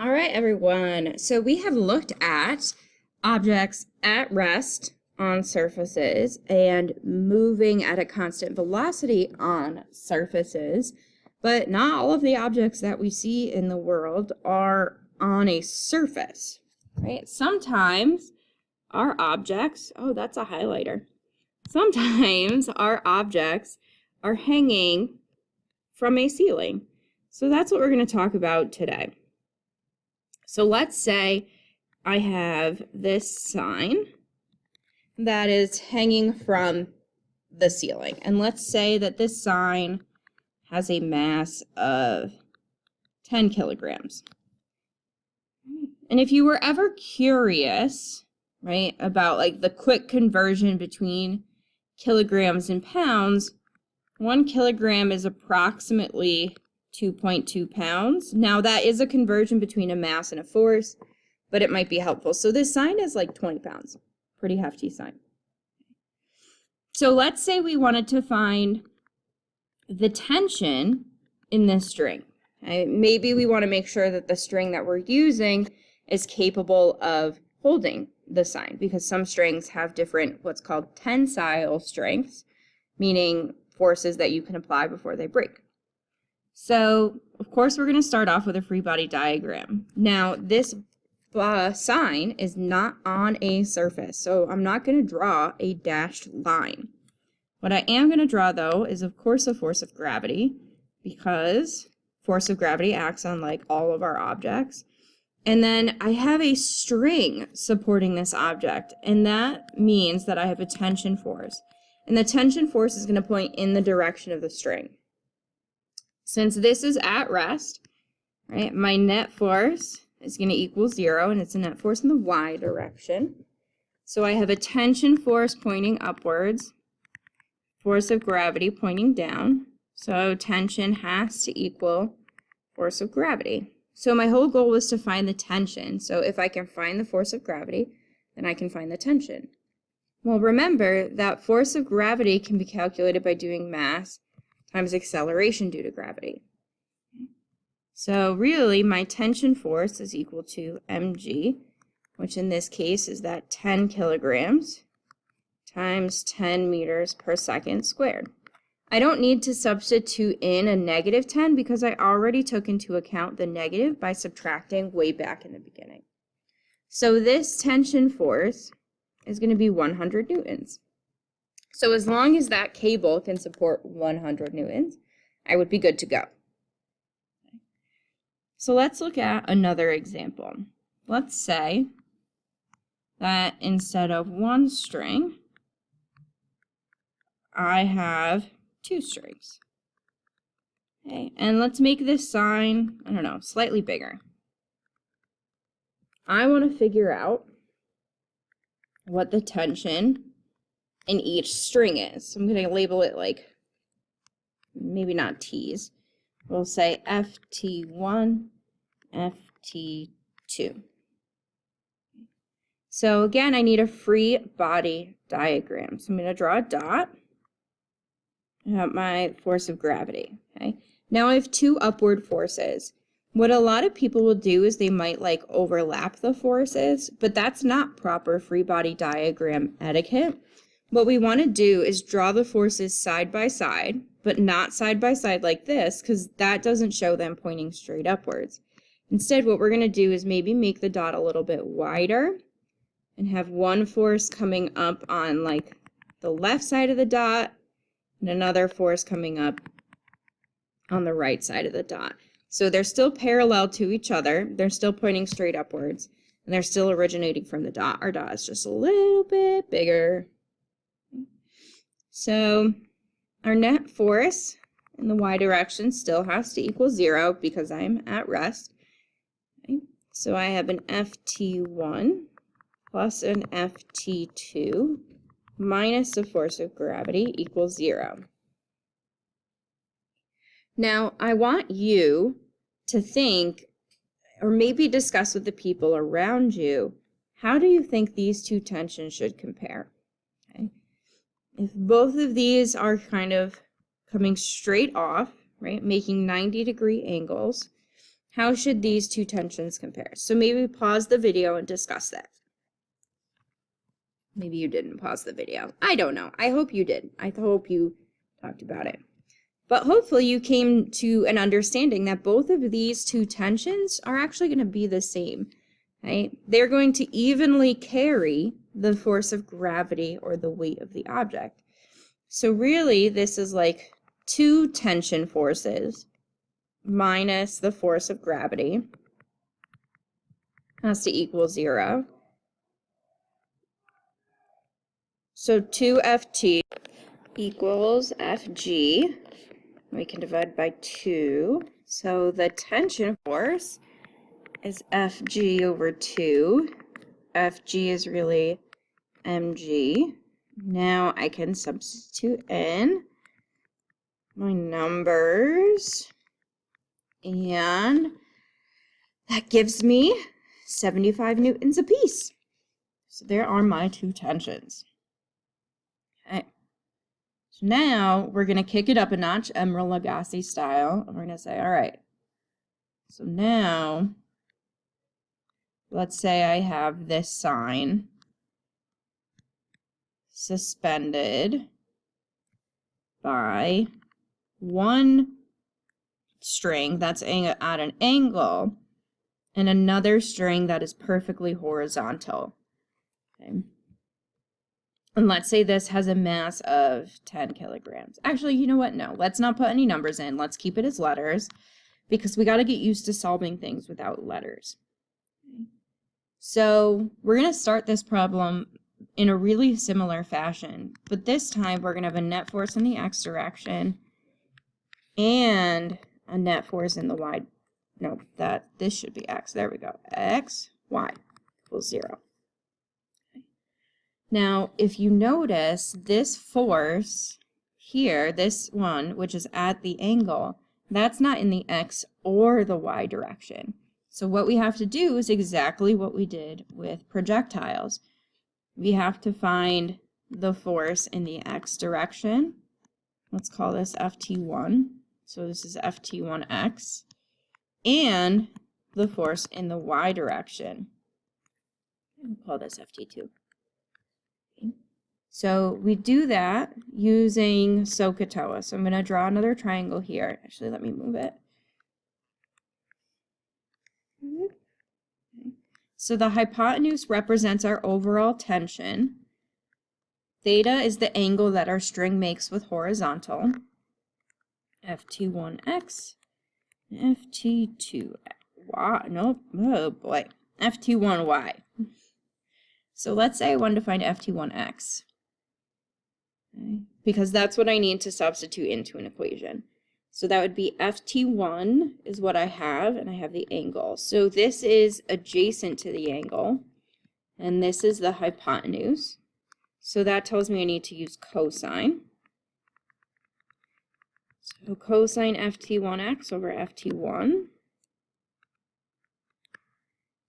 All right, everyone. So we have looked at objects at rest on surfaces and moving at a constant velocity on surfaces, but not all of the objects that we see in the world are on a surface, right? Sometimes our objects, oh, that's a highlighter. Sometimes our objects are hanging from a ceiling. So that's what we're going to talk about today. So let's say I have this sign that is hanging from the ceiling. And let's say that this sign has a mass of 10 kilograms. And if you were ever curious, right, about like the quick conversion between kilograms and pounds, 1 kilogram is approximately 2.2 pounds. Now that is a conversion between a mass and a force, but it might be helpful. So this sign is like 20 pounds, pretty hefty sign. So let's say we wanted to find the tension in this string. Maybe we want to make sure that the string that we're using is capable of holding the sign, because some strings have different what's called tensile strengths, meaning forces that you can apply before they break. So, of course, we're going to start off with a free body diagram. Now, this sign is not on a surface, so I'm not going to draw a dashed line. What I am going to draw, though, is, of course, a force of gravity, because force of gravity acts on, like, all of our objects. And then I have a string supporting this object, and that means that I have a tension force. And the tension force is going to point in the direction of the string. Since this is at rest, right, my net force is going to equal 0, and it's a net force in the y direction. So I have a tension force pointing upwards, force of gravity pointing down. So tension has to equal force of gravity. So my whole goal was to find the tension. So if I can find the force of gravity, then I can find the tension. Well, remember that force of gravity can be calculated by doing mass times acceleration due to gravity. So really, my tension force is equal to mg, which in this case is that 10 kilograms times 10 meters per second squared. I don't need to substitute in a negative 10 because I already took into account the negative by subtracting way back in the beginning. So this tension force is going to be 100 newtons. So as long as that cable can support 100 newtons, I would be good to go. So let's look at another example. Let's say that instead of one string, I have 2 strings. Okay, and let's make this sign, I don't know, slightly bigger. I want to figure out what the tension in each string is. So I'm going to label it like, maybe not T's. We'll say FT1, FT2. So again, I need a free body diagram. So I'm going to draw a dot. I have my force of gravity. Okay. Now I have 2 upward forces. What a lot of people will do is they might like overlap the forces, but that's not proper free body diagram etiquette. What we want to do is draw the forces side by side, but not side by side like this, because that doesn't show them pointing straight upwards. Instead, what we're going to do is maybe make the dot a little bit wider and have one force coming up on like the left side of the dot and another force coming up on the right side of the dot. So they're still parallel to each other, they're still pointing straight upwards, and they're still originating from the dot. Our dot is just a little bit bigger. So our net force in the y direction still has to equal 0 because I'm at rest. Okay. So I have an FT1 plus an FT2 minus the force of gravity equals 0. Now I want you to think, or maybe discuss with the people around you, how do you think these 2 tensions should compare? Okay. If both of these are kind of coming straight off, right, making 90-degree angles, how should these two tensions compare? So maybe pause the video and discuss that. Maybe you didn't pause the video. I don't know. I hope you did. I hope you talked about it. But hopefully you came to an understanding that both of these two tensions are actually going to be the same, right? They're going to evenly carry the force of gravity or the weight of the object. So really, this is like two tension forces minus the force of gravity has to equal 0. So 2Ft equals Fg. We can divide by 2. So the tension force is Fg over 2. Fg is really mg. Now I can substitute in my numbers, and that gives me 75 newtons apiece. So there are my two tensions. Okay. So now we're going to kick it up a notch, Emeril Lagasse style, and we're going to say, all right, so now let's say I have this sign suspended by one string that's at an angle and another string that is perfectly horizontal. Okay. And let's say this has a mass of 10 kilograms. Actually, you know what? No, let's not put any numbers in. Let's keep it as letters because we got to get used to solving things without letters. Okay. So we're going to start this problem in a really similar fashion, but this time we're going to have a net force in the x direction and a net force in the y. No, this should be x. There we go. X, y equals 0. Okay. Now, if you notice, this force here, this one, which is at the angle, that's not in the x or the y direction. So what we have to do is exactly what we did with projectiles. We have to find the force in the x direction. Let's call this Ft1. So this is Ft1x. And the force in the y direction. We'll call this Ft2. Okay. So we do that using SOHCAHTOA. So I'm going to draw another triangle here. Actually, let me move it. Okay. So the hypotenuse represents our overall tension. Theta is the angle that our string makes with horizontal. Ft1x, Ft2y, nope, oh boy, Ft1y. So let's say I wanted to find Ft1x, okay, because that's what I need to substitute into an equation. So that would be Ft1 is what I have, and I have the angle. So this is adjacent to the angle, and this is the hypotenuse. So that tells me I need to use cosine. So cosine Ft1x over Ft1.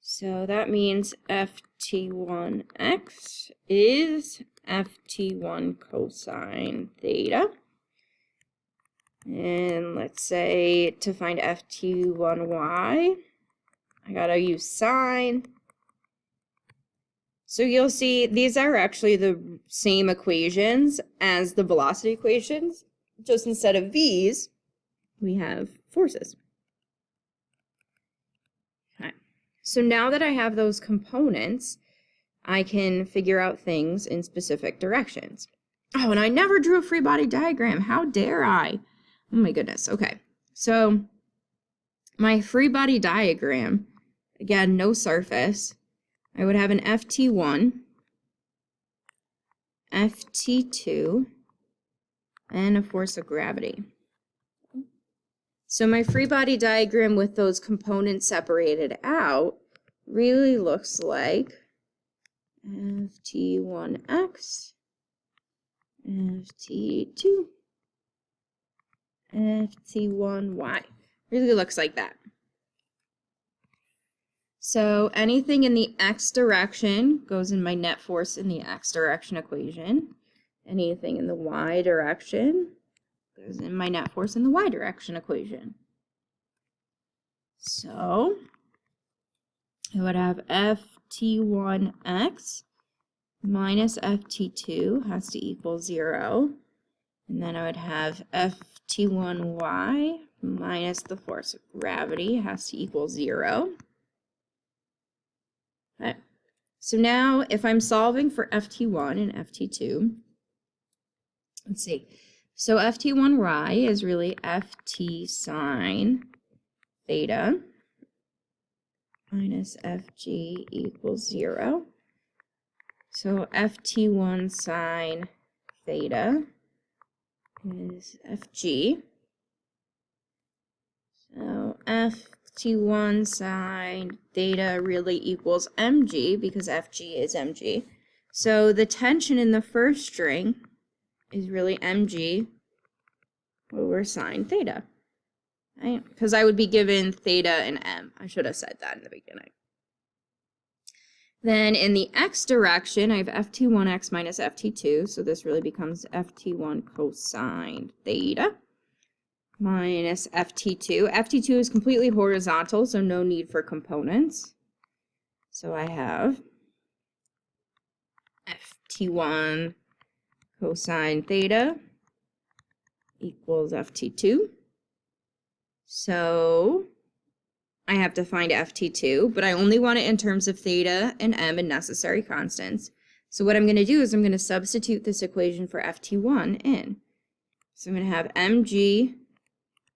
So that means Ft1x is Ft1 cosine theta. And let's say to find Ft1y, I gotta use sine. So you'll see these are actually the same equations as the velocity equations. Just instead of V's, we have forces. Okay. So now that I have those components, I can figure out things in specific directions. Oh, and I never drew a free body diagram. How dare I? Oh my goodness. Okay. So my free body diagram, again, no surface. I would have an Ft1, Ft2, and a force of gravity. So my free body diagram with those components separated out really looks like Ft1x, Ft2, Ft1y. Really looks like that. So anything in the x direction goes in my net force in the x direction equation. Anything in the y direction goes in my net force in the y direction equation. So I would have ft1x minus ft2 has to equal 0. And then I would have ft1y minus the force of gravity has to equal 0. Okay. So now if I'm solving for ft1 and ft2, let's see. So ft1y is really ft sine theta minus fg equals 0. So ft1 sine theta is fg. So ft1 sine theta really equals mg because fg is mg. So the tension in the first string is really mg over sine theta, right? Because I would be given theta and m. I should have said that in the beginning. Then in the x direction, I have ft1x minus ft2, so this really becomes ft1 cosine theta minus ft2. ft2 is completely horizontal, so no need for components. So I have ft1 cosine theta equals ft2. So I have to find ft2, but I only want it in terms of theta and m and necessary constants. So what I'm going to do is I'm going to substitute this equation for ft1 in. So I'm going to have mg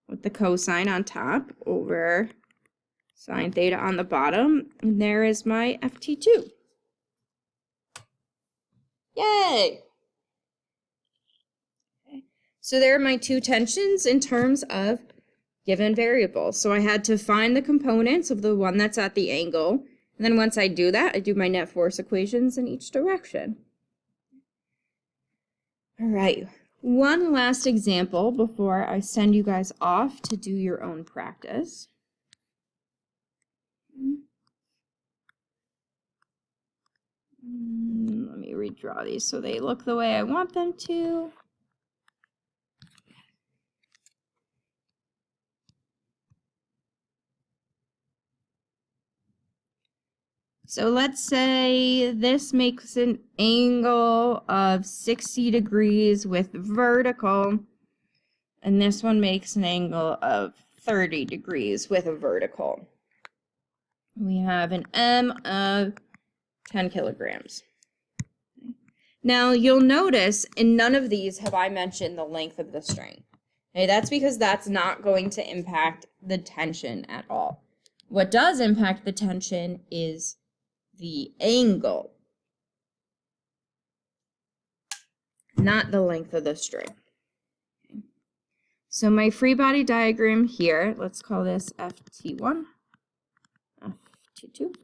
with the cosine on top over sine theta on the bottom, and there is my ft2. Yay! Okay. So there are my two tensions in terms of given variables. So I had to find the components of the one that's at the angle, and then once I do that, I do my net force equations in each direction. All right, one last example before I send you guys off to do your own practice. Let me redraw these so they look the way I want them to. So let's say this makes an angle of 60 degrees with vertical, and this one makes an angle of 30 degrees with a vertical. We have an M of 10 kilograms. Now you'll notice in none of these have I mentioned the length of the string. Okay, that's because that's not going to impact the tension at all. What does impact the tension is the angle, not the length of the string. Okay. So my free body diagram here, let's call this ft1, ft2.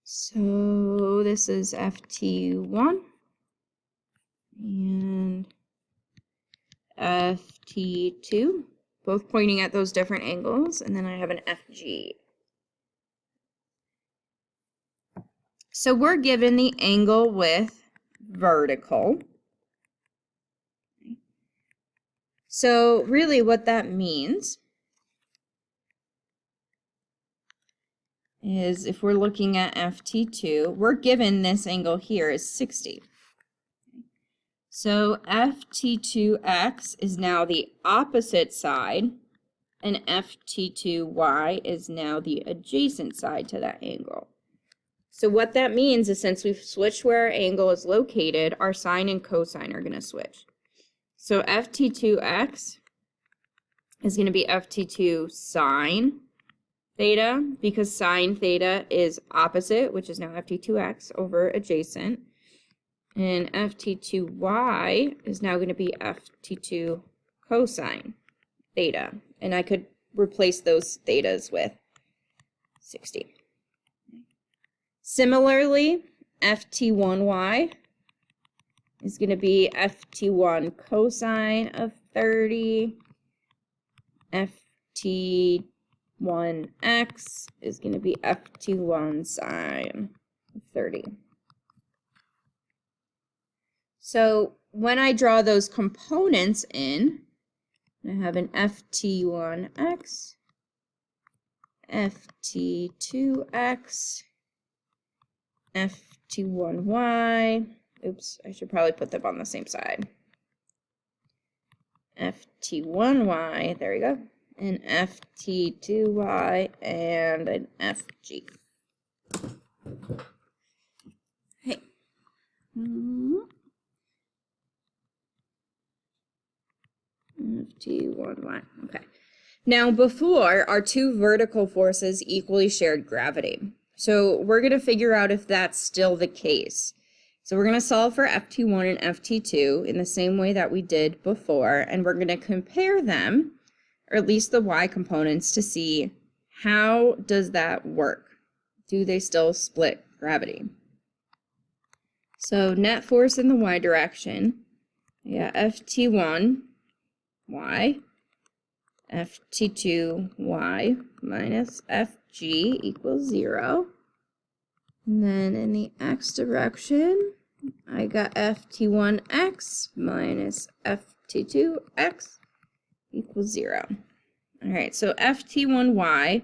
So this is ft1 and ft2, both pointing at those different angles, and then I have an fg. So we're given the angle with vertical. So really what that means is if we're looking at ft2, we're given this angle here is 60. So ft2x is now the opposite side, and ft2y is now the adjacent side to that angle. So what that means is since we've switched where our angle is located, our sine and cosine are going to switch. So ft2x is going to be ft2 sine theta, because sine theta is opposite, which is now ft2x over adjacent. And ft2y is now going to be ft2 cosine theta. And I could replace those thetas with 60. Similarly, ft1y is going to be ft1 cosine of 30. ft1x is going to be ft1 sine of 30. So when I draw those components in, I have an ft1x ft2x, ft1y, oops, I should probably put them on the same side. ft1y, there we go, an ft2y, and an fg. Okay. ft1y, okay. Now before, our two vertical forces equally shared gravity. So we're going to figure out if that's still the case. So we're going to solve for ft1 and ft2 in the same way that we did before, and we're going to compare them, or at least the y components, to see how does that work. Do they still split gravity? So net force in the y direction, yeah, ft1 y, ft2y minus fg equals 0. And then in the x direction, I got ft1x minus ft2x equals 0. All right, so ft1y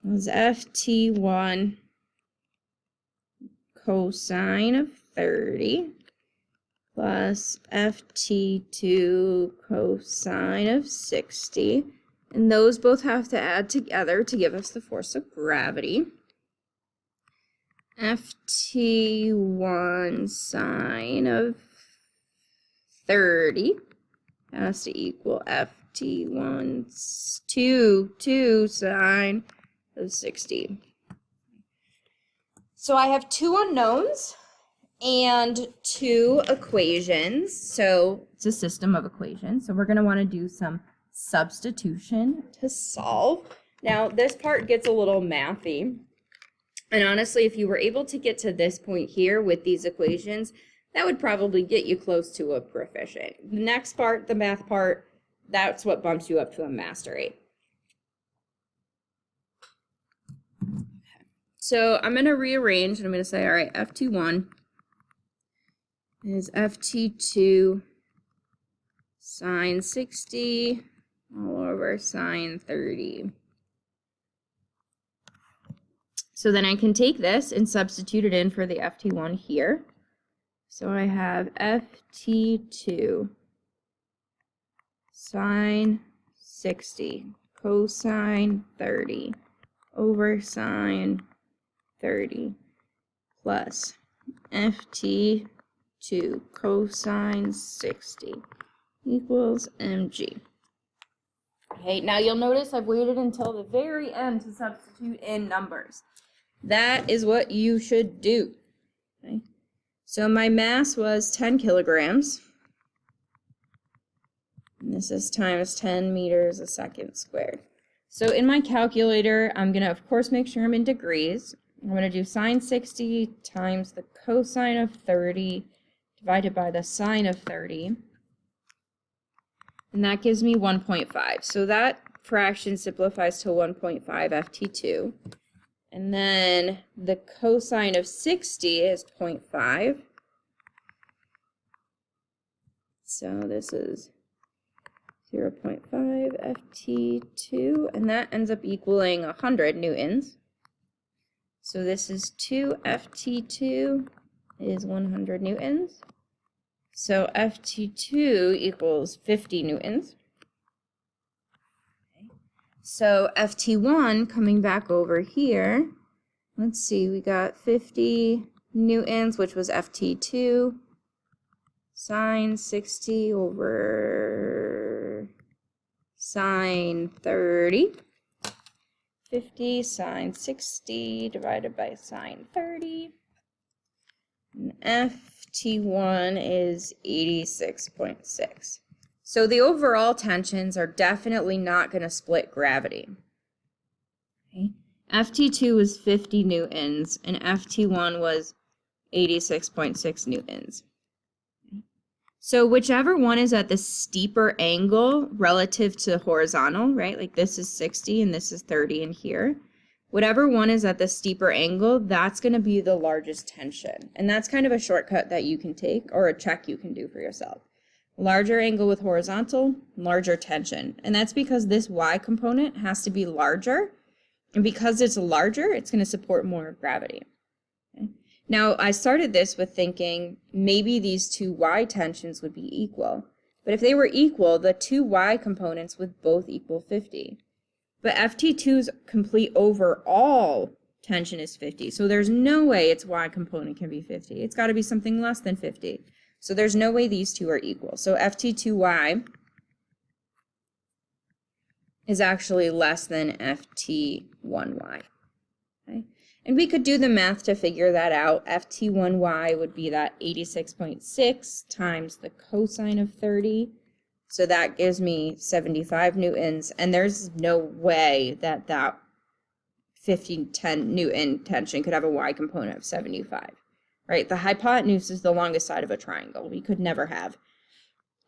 was ft1 cosine of 30 plus ft2 cosine of 60. And those both have to add together to give us the force of gravity. ft1 sine of 30 has to equal ft1 2 sine of 60. So I have two unknowns and two equations. So it's a system of equations. So we're going to want to do some substitution to solve. Now this part gets a little mathy. And honestly, if you were able to get to this point here with these equations, that would probably get you close to a proficient. The next part, the math part, that's what bumps you up to a mastery. So I'm going to rearrange, and I'm going to say, all right, ft1 is ft2 sine 60 all over sine 30. So then I can take this and substitute it in for the ft1 here. So I have ft2 sine 60 cosine 30 over sine 30 plus ft2 cosine 60 equals mg. Okay, now you'll notice I've waited until the very end to substitute in numbers. That is what you should do. Okay. So my mass was 10 kilograms. And this is times 10 meters a second squared. So in my calculator, I'm going to, of course, make sure I'm in degrees. I'm going to do sine 60 times the cosine of 30 divided by the sine of 30. And that gives me 1.5. So that fraction simplifies to 1.5 ft2. And then the cosine of 60 is 0.5. So this is 0.5 ft2, and that ends up equaling 100 newtons. So this is 2 ft2 is 100 newtons. So ft2 equals 50 newtons. So ft1 coming back over here, let's see, we got 50 newtons, which was ft2, sine 60 over sine 30. 50 sine 60 divided by sine 30. And ft1 is 86.6. So the overall tensions are definitely not going to split gravity. Okay. ft2 was 50 newtons and ft1 was 86.6 newtons. Okay. So whichever one is at the steeper angle relative to horizontal, right? Like this is 60 and this is 30 in here. Whatever one is at the steeper angle, that's going to be the largest tension. And that's kind of a shortcut that you can take, or a check you can do for yourself. Larger angle with horizontal, larger tension. And that's because this y component has to be larger And because it's larger, it's going to support more gravity. Okay? Now, I started this with thinking maybe these two y tensions would be equal. But if they were equal, the two y components would both equal 50. But FT2's complete overall tension is 50. So there's no way its y component can be 50. It's got to be something less than 50. So there's no way these two are equal. So FT2y is actually less than FT1y. Okay? And we could do the math to figure that out. FT1y would be that 86.6 times the cosine of 30. So that gives me 75 newtons. And there's no way that that 10 Newton tension could have a y component of 75. Right? The hypotenuse is the longest side of a triangle. We could never have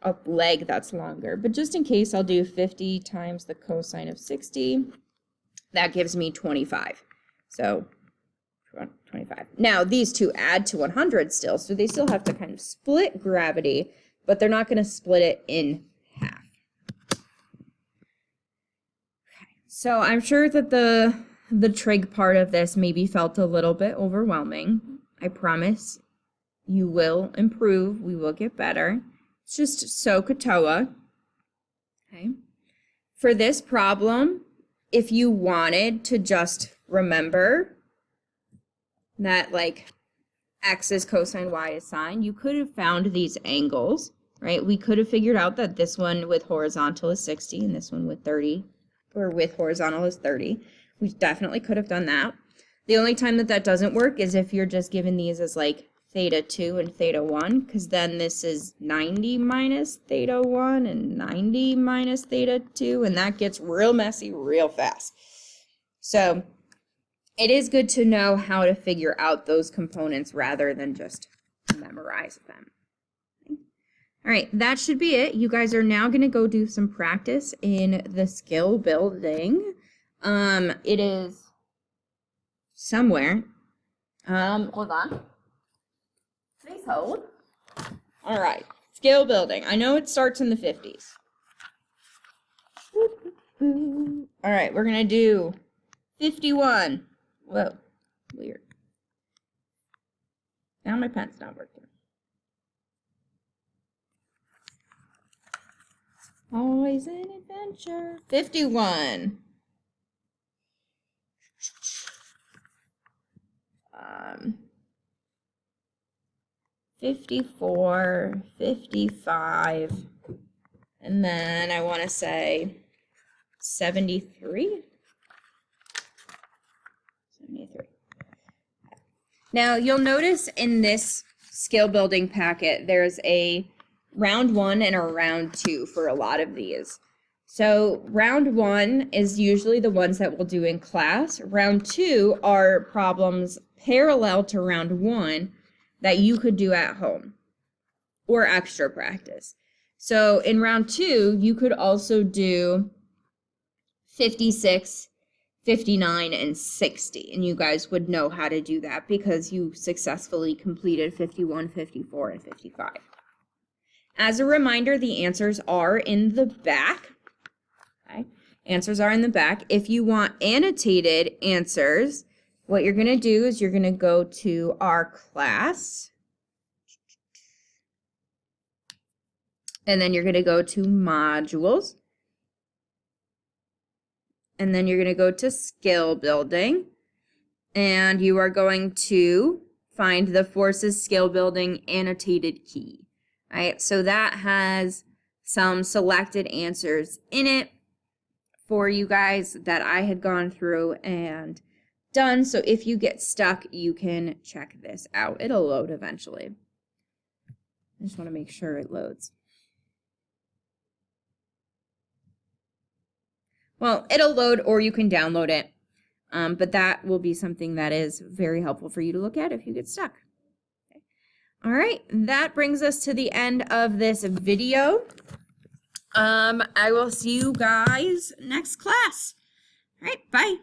a leg that's longer. But just in case, I'll do 50 times the cosine of 60. That gives me 25. So 25. Now, these two add to 100 still, so they still have to kind of split gravity, but they're not going to split it in half. Okay. So I'm sure that the trig part of this maybe felt a little bit overwhelming. I promise you will improve. We will get better. It's just SOHCAHTOA. Okay. For this problem, if you wanted to just remember that like x is cosine, y is sine, you could have found these angles, right? We could have figured out that this one with horizontal is 60 and this one with 30, or with horizontal is 30. We definitely could have done that. The only time that that doesn't work is if you're just given these as like theta 2 and theta 1, because then this is 90 minus theta 1 and 90 minus theta 2, and that gets real messy real fast. So it is good to know how to figure out those components rather than just memorize them. All right, that should be it. You guys are now going to go do some practice in the skill building. It is somewhere. Hold on. Please hold. All right, skill building. I know it starts in the 50s. All right, we're going to do 51. Whoa, weird. Now my pen's not working. Always an adventure. 51. 54, 55, and then I want to say 73. 73. Now you'll notice in this skill building packet there's a round 1 and a round 2 for a lot of these. So round 1 is usually the ones that we'll do in class. Round 2 are problems parallel to round 1 that you could do at home or extra practice. So in round 2, you could also do 56, 59, and 60, and you guys would know how to do that because you successfully completed 51, 54, and 55. As a reminder, the answers are in the back. Okay? Answers are in the back. If you want annotated answers, what you're going to do is you're going to go to our class, and then you're going to go to modules, and then you're going to go to skill building, and you are going to find the forces skill building annotated key. All right, so that has some selected answers in it for you guys that I had gone through and done. So if you get stuck, you can check this out. It'll load eventually. I just want to make sure it loads. Well, it'll load or you can download it, but that will be something that is very helpful for you to look at if you get stuck. Okay. All right, that brings us to the end of this video. I will see you guys next class. All right, bye.